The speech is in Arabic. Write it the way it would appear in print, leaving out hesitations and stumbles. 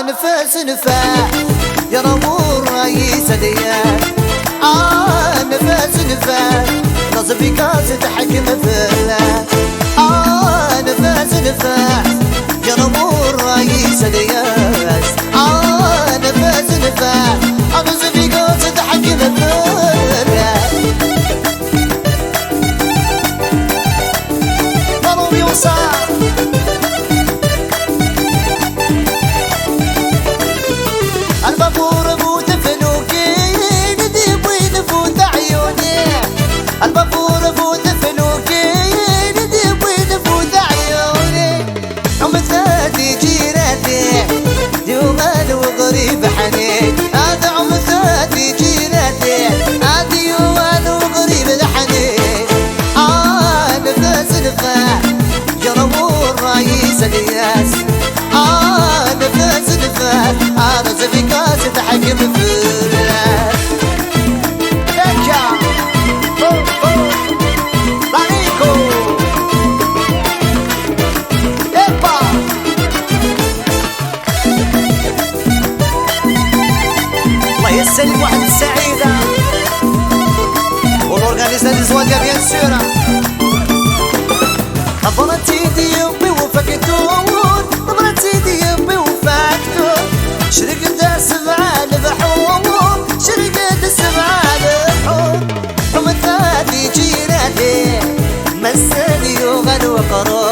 نفس نفاح يا نور رئيس ديان نفس نفاح نصفي كاس تحكم فيها نفس نفاح يا نور رئيس ديان نفس نفاح نصفي كاس تحكم فيها ضروري وصار البابور فوت فلوكي نديب وينفوت عيوني البابور فوت فلوكي نديب وينفوت عيوني عمثاتي جيراتي يومان وغريب حنين هذا عمثاتي جيراتي هذا يومان وغريب الحنين نفس نفاح يا نور رئيس الياس نفس نفاح أنا زفي كاس تحكم فيها رانيكو إيبا الله يسلم واحد السعيدة والأورغانيزا دي زواجة بيان سورة نظرتي ديوبي وفكتون نظرتي ديوبي وفكتون شرقت السبعة البحور شرقت السبعة البحور ومثالي جيراني مساني وغن وقرار